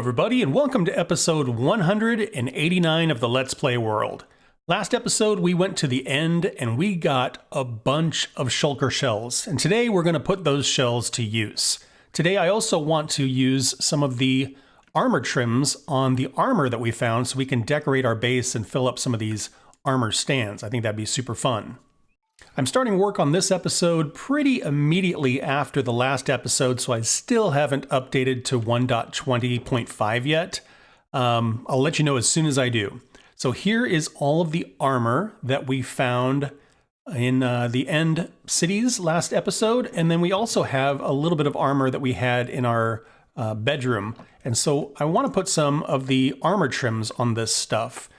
everybody, and welcome to episode 189 of the Let's Play world. Last episode, we went to the end and we got a bunch of shulker shells, and today we're going to put those shells to use. Today, I also want to use some of the armor trims on the armor that we found so we can decorate our base and fill up some of these armor stands. I think that'd be super fun. I'm starting work on this episode pretty immediately after the last episode, so I still haven't updated to 1.20.5 yet. I'll let you know as soon as I do. So here is all of the armor that we found in the end cities last episode, and then we also have a little bit of armor that we had in our bedroom. And so I want to put some of the armor trims on this stuff.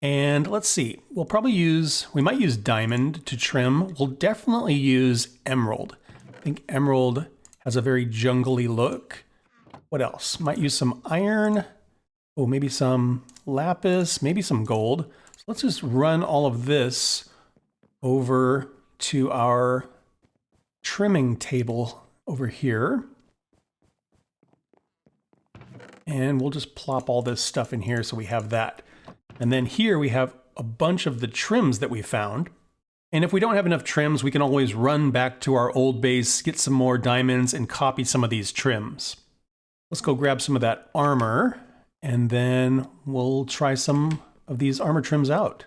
And let's see, we might use diamond to trim. We'll definitely use emerald. I think emerald has a very jungly look. What else? Might use some iron. Oh, maybe some lapis, maybe some gold. So let's just run all of this over to our trimming table over here. And we'll just plop all this stuff in here so we have that. And then here we have a bunch of the trims that we found. And if we don't have enough trims, we can always run back to our old base, get some more diamonds, and copy some of these trims. Let's go grab some of that armor, and then we'll try some of these armor trims out.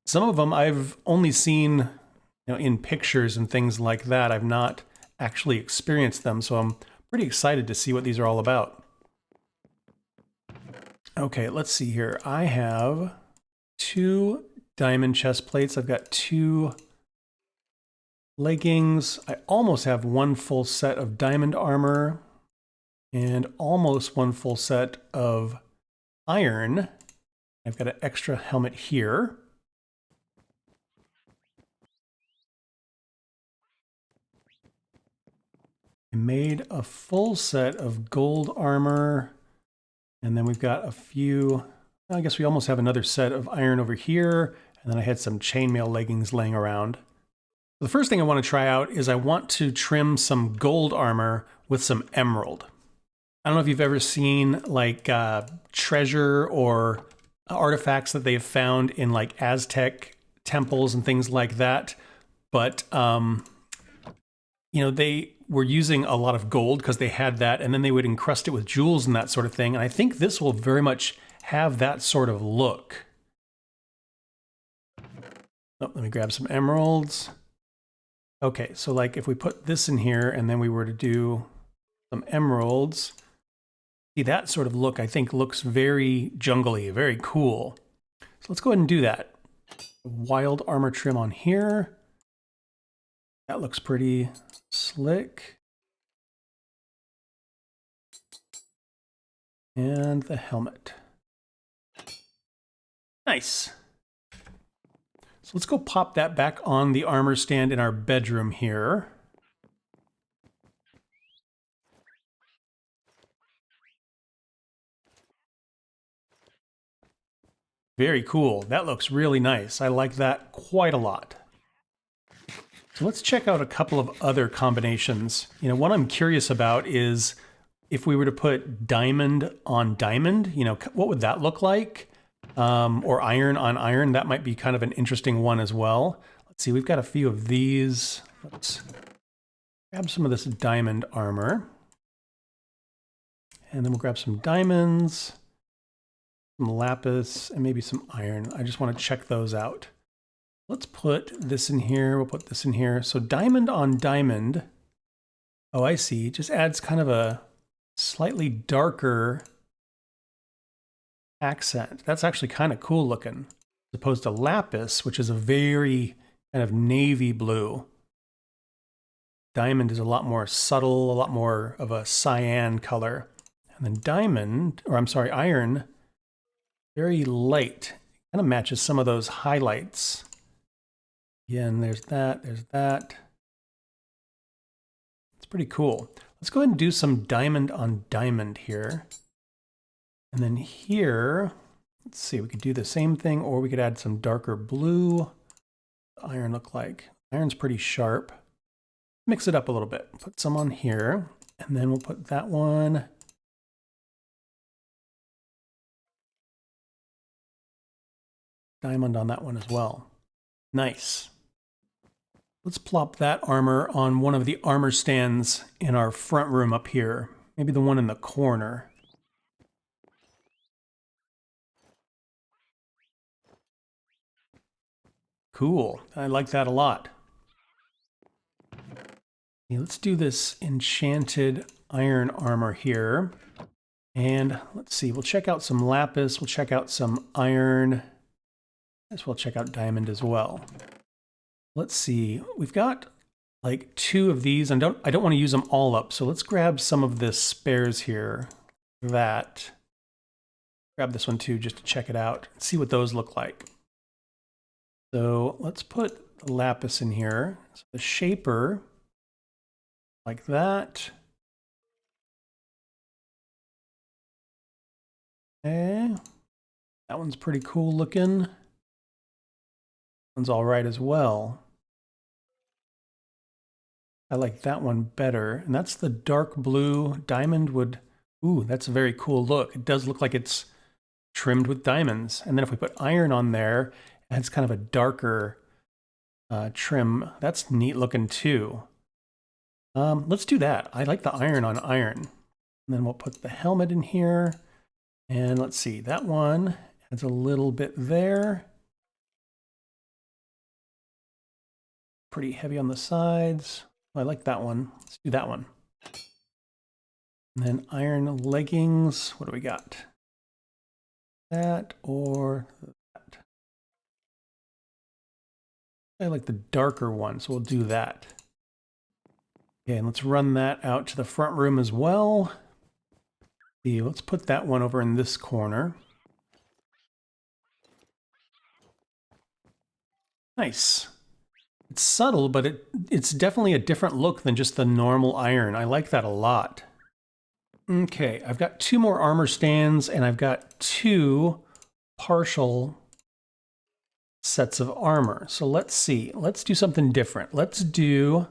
Some of them I've only seen, in pictures and things like that. I've not actually experienced them, so I'm pretty excited to see what these are all about. Okay, let's see here. I have 2 diamond chest plates. I've got 2 leggings. I almost have 1 full set of diamond armor and almost 1 full set of iron. I've got an extra helmet here. I made a full set of gold armor. And then we've got a few, I guess we almost have another set of iron over here. And then I had some chainmail leggings laying around. The first thing I want to try out is I want to trim some gold armor with some emerald. I don't know if you've ever seen like treasure or artifacts that they've found in like Aztec temples and things like that. But, they were using a lot of gold because they had that, and then they would encrust it with jewels and that sort of thing. And I think this will very much have that sort of look. Oh, let me grab some emeralds. Okay, so like if we put this in here and then we were to do some emeralds, see that sort of look I think looks very jungly, very cool. So let's go ahead and do that. Wild armor trim on here. That looks pretty slick. And the helmet. Nice. So let's go pop that back on the armor stand in our bedroom here. Very cool. That looks really nice. I like that quite a lot. So let's check out a couple of other combinations. What I'm curious about is if we were to put diamond on diamond, what would that look like? Or iron on iron, that might be kind of an interesting one as well. Let's see, we've got a few of these. Let's grab some of this diamond armor. And then we'll grab some diamonds, some lapis, and maybe some iron. I just want to check those out. Let's put this in here. We'll put this in here. So diamond on diamond. Oh, I see. It just adds kind of a slightly darker accent. That's actually kind of cool looking. As opposed to lapis, which is a very kind of navy blue. Diamond is a lot more subtle, a lot more of a cyan color. And then iron, very light. Kind of matches some of those highlights. Again, there's that, there's that. It's pretty cool. Let's go ahead and do some diamond on diamond here. And then here, let's see, we could do the same thing, or we could add some darker blue. Iron look like. Iron's pretty sharp. Mix it up a little bit. Put some on here, and then we'll put that one diamond on that one as well. Nice. Let's plop that armor on one of the armor stands in our front room up here. Maybe the one in the corner. Cool. I like that a lot. Okay, let's do this enchanted iron armor here. And let's see, we'll check out some lapis, we'll check out some iron, as well check out diamond as well. Let's see, we've got like 2 of these, and I don't want to use them all up, so let's grab some of the spares here. That. Grab this one too, just to check it out, see what those look like. So let's put the lapis in here. So the shaper, like that. Okay, that one's pretty cool looking. One's all right as well. I like that one better, and that's the dark blue diamond wood. Ooh, that's a very cool look. It does look like it's trimmed with diamonds. And then if we put iron on there, it adds kind of a darker trim. That's neat looking too. Let's do that. I like the iron on iron. And then we'll put the helmet in here. And let's see, that one adds a little bit there. Pretty heavy on the sides. I like that one. Let's do that one. And then iron leggings. What do we got? That or that. I like the darker one, so we'll do that. Okay, and let's run that out to the front room as well. Let's put that one over in this corner. Nice. It's subtle, but it's definitely a different look than just the normal iron. I like that a lot. Okay, I've got 2 more armor stands, and I've got 2 partial sets of armor. So let's see. Let's do something different. Let's do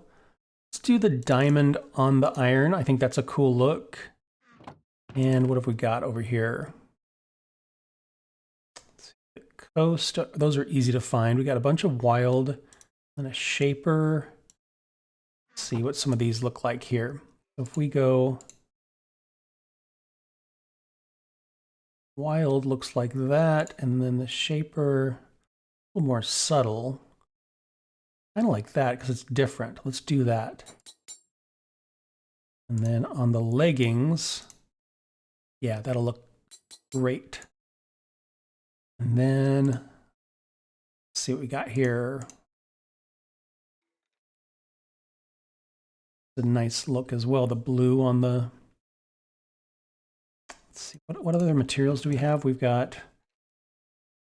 the diamond on the iron. I think that's a cool look. And what have we got over here? Let's see, the coast. Those are easy to find. We got a bunch of wild and a shaper. Let's see what some of these look like here. So if we go wild, looks like that, and then the shaper, a little more subtle. I don't like that because it's different. Let's do that. And then on the leggings, yeah, that'll look great. And then let's see what we got here. It's a nice look as well. The blue on the, let's see, what other materials do we have? We've got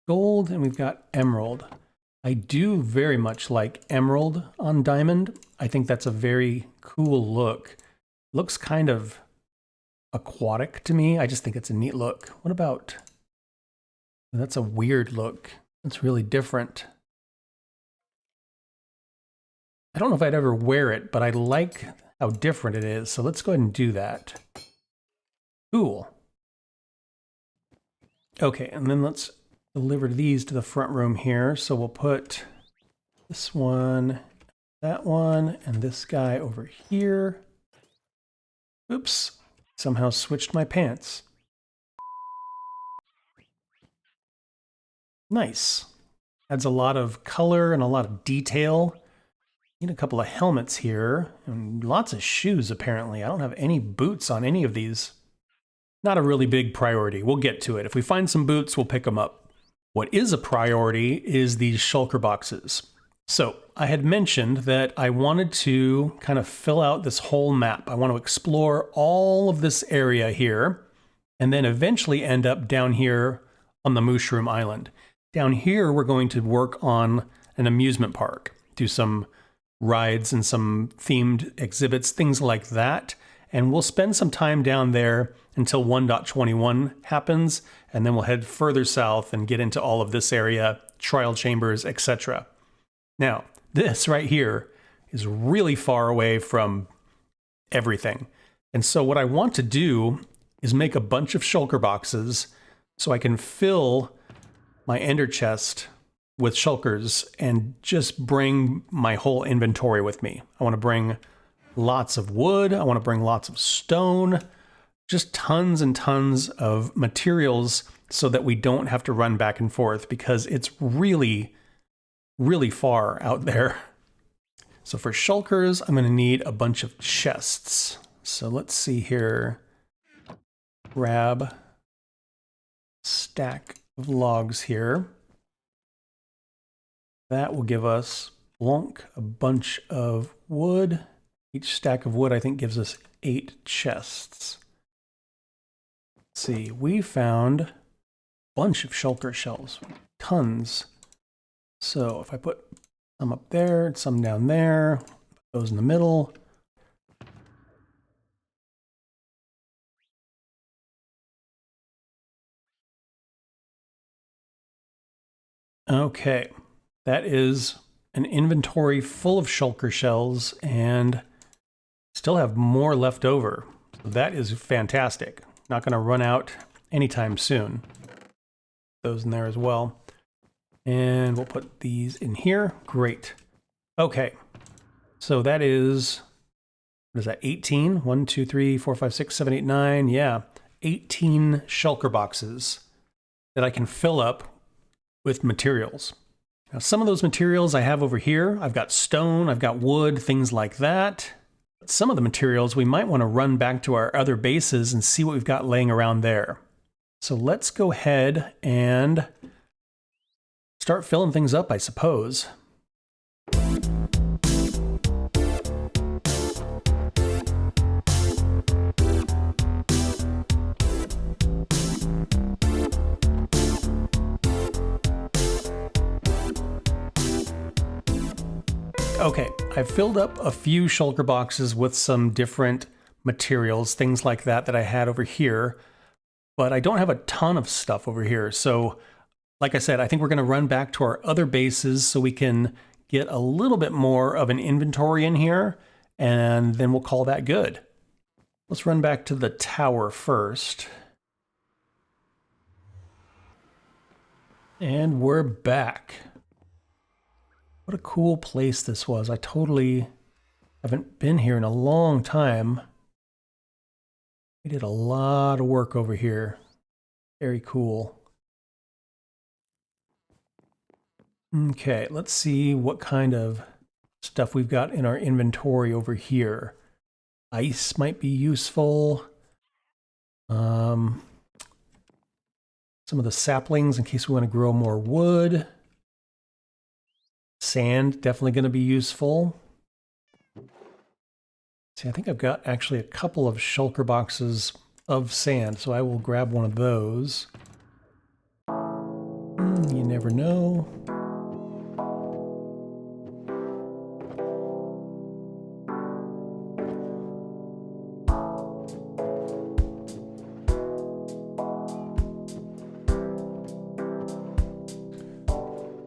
gold and we've got emerald. I do very much like emerald on diamond. I think that's a very cool look. Looks kind of aquatic to me. I just think it's a neat look. What about, that's a weird look. It's really different. I don't know if I'd ever wear it, but I like how different it is. So let's go ahead and do that. Cool. Okay, and then let's deliver these to the front room here. So we'll put this one, that one, and this guy over here. Oops, somehow switched my pants. Nice. Adds a lot of color and a lot of detail. Need a couple of helmets here and lots of shoes apparently. I don't have any boots on any of these. Not a really big priority. We'll get to it. If we find some boots, we'll pick them up. What is a priority is these shulker boxes. So I had mentioned that I wanted to kind of fill out this whole map. I want to explore all of this area here and then eventually end up down here on the Mushroom Island. Down here, we're going to work on an amusement park, do some rides and some themed exhibits, things like that. And we'll spend some time down there until 1.21 happens, and then we'll head further south and get into all of this area, trial chambers, etc. Now, this right here is really far away from everything. And so what I want to do is make a bunch of shulker boxes so I can fill my ender chest with shulkers and just bring my whole inventory with me. I want to bring lots of wood. I want to bring lots of stone, just tons and tons of materials so that we don't have to run back and forth because it's really, really far out there. So for shulkers, I'm going to need a bunch of chests. So let's see here. Grab stack of logs here. That will give us plonk, a bunch of wood. Each stack of wood, I think, gives us 8 chests. Let's see, we found a bunch of shulker shells, tons. So if I put some up there, some down there, put those in the middle. Okay, that is an inventory full of shulker shells and still have more left over. So that is fantastic. Not going to run out anytime soon. Those in there as well. And we'll put these in here. Great. Okay, so that is, what is that, 18? 1, 2, 3, 4, 5, 6, 7, 8, 9. Yeah, 18 shulker boxes that I can fill up with materials. Now, some of those materials I have over here. I've got stone, I've got wood, things like that. But some of the materials we might want to run back to our other bases and see what we've got laying around there. So let's go ahead and start filling things up, I suppose. Okay, I've filled up a few shulker boxes with some different materials, things like that I had over here, but I don't have a ton of stuff over here. So like I said, I think we're going to run back to our other bases so we can get a little bit more of an inventory in here, and then we'll call that good. Let's run back to the tower first. And we're back. What a cool place this was. I totally haven't been here in a long time. We did a lot of work over here. Very cool. Okay, let's see what kind of stuff we've got in our inventory over here. Ice might be useful. Some of the saplings in case we want to grow more wood. Sand, definitely going to be useful. See, I think I've got actually a couple of shulker boxes of sand, so I will grab one of those. You never know.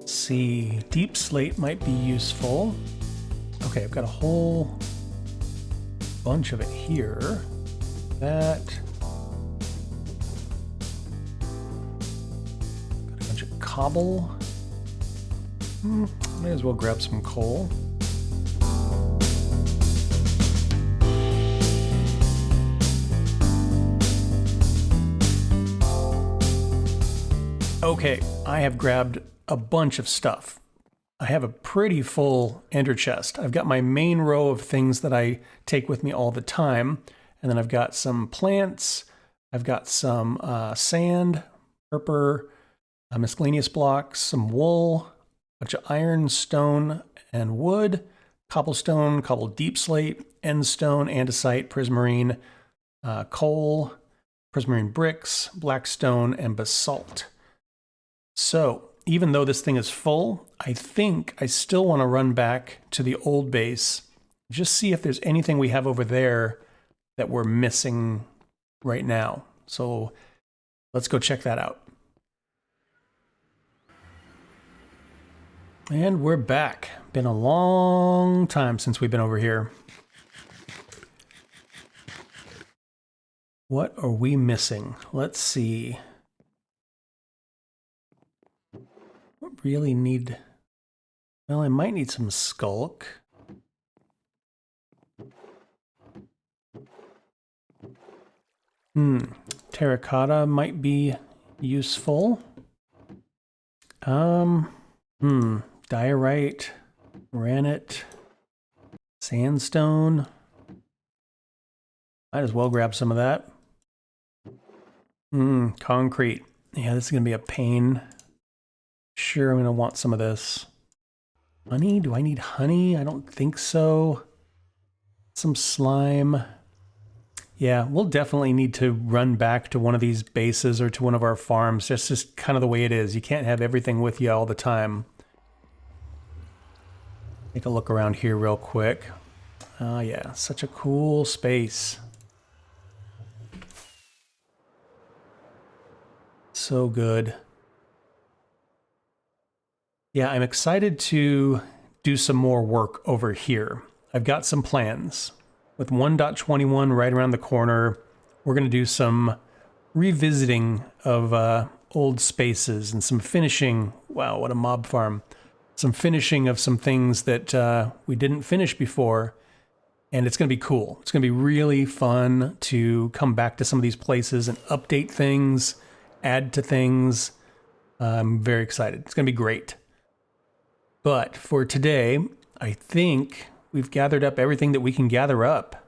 See, deep slate might be useful. Okay, I've got a whole bunch of it here. That. Got a bunch of cobble. May as well grab some coal. Okay, I have grabbed a bunch of stuff. I have a pretty full ender chest. I've got my main row of things that I take with me all the time. And then I've got some plants. I've got some sand, purple, miscellaneous blocks, some wool, a bunch of iron, stone, and wood, cobblestone, cobbled deep slate, endstone, andesite, prismarine, coal, prismarine bricks, blackstone, and basalt. So even though this thing is full, I think I still want to run back to the old base, just see if there's anything we have over there that we're missing right now. So let's go check that out. And we're back. Been a long time since we've been over here. What are we missing? Let's see. What really need... Well, I might need some skulk. Terracotta might be useful. Diorite, granite, sandstone. Might as well grab some of that. Concrete. Yeah, this is gonna be a pain. Sure, I'm gonna want some of this. Honey? Do I need honey? I don't think so. Some slime. Yeah, we'll definitely need to run back to one of these bases or to one of our farms. That's just kind of the way it is. You can't have everything with you all the time. Take a look around here real quick. Oh yeah, such a cool space. So good. Yeah, I'm excited to do some more work over here. I've got some plans. With 1.21 right around the corner, we're going to do some revisiting of old spaces and some finishing. Wow, what a mob farm. Some finishing of some things that we didn't finish before. And it's going to be cool. It's going to be really fun to come back to some of these places and update things, add to things. I'm very excited. It's going to be great. But for today, I think we've gathered up everything that we can gather up.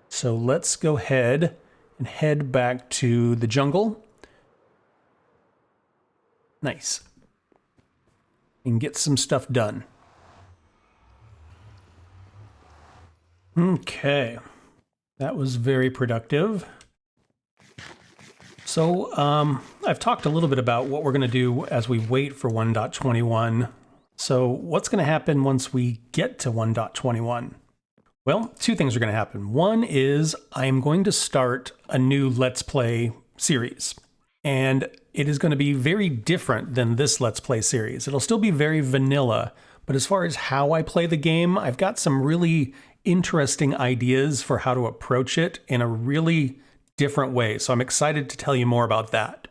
So let's go ahead and head back to the jungle. Nice. And get some stuff done. Okay. That was very productive. So I've talked a little bit about what we're going to do as we wait for 1.21. So what's going to happen once we get to 1.21? Well, two things are going to happen. One is I'm going to start a new Let's Play series. And it is going to be very different than this Let's Play series. It'll still be very vanilla, but as far as how I play the game, I've got some really interesting ideas for how to approach it in a really different way. So I'm excited to tell you more about that.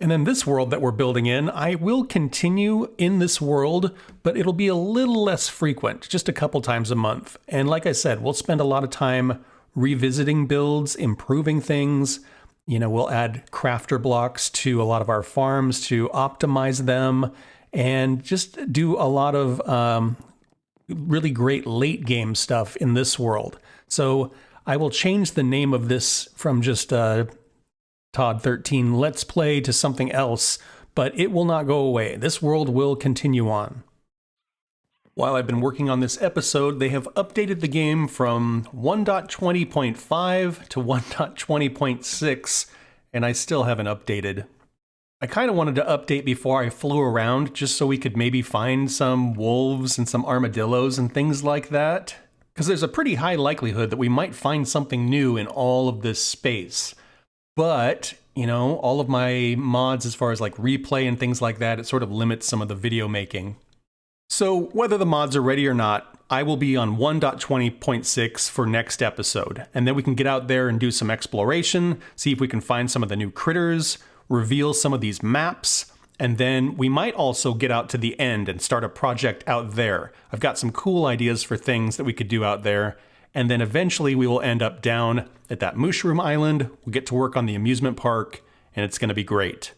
And then this world that we're building in, I will continue in this world, but it'll be a little less frequent, just a couple times a month. And like I said, we'll spend a lot of time revisiting builds, improving things. You know, we'll add crafter blocks to a lot of our farms to optimize them and just do a lot of really great late game stuff in this world. So I will change the name of this from just Todd 13 Let's Play to something else, but it will not go away. This world will continue on. While I've been working on this episode, they have updated the game from 1.20.5 to 1.20.6, and I still haven't updated. I kind of wanted to update before I flew around, just so we could maybe find some wolves and some armadillos and things like that, because there's a pretty high likelihood that we might find something new in all of this space. But, you know, all of my mods as far as like replay and things like that, it sort of limits some of the video making. So whether the mods are ready or not, I will be on 1.20.6 for next episode. And then we can get out there and do some exploration, see if we can find some of the new critters, reveal some of these maps, and then we might also get out to the end and start a project out there. I've got some cool ideas for things that we could do out there. And then eventually we will end up down at that Mushroom Island. We'll get to work on the amusement park, and it's going to be great.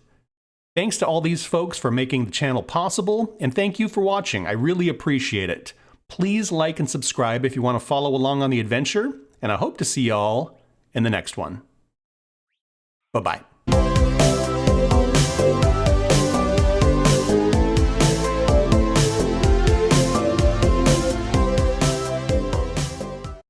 Thanks to all these folks for making the channel possible, and thank you for watching. I really appreciate it. Please like and subscribe if you want to follow along on the adventure, and I hope to see y'all in the next one. Bye-bye.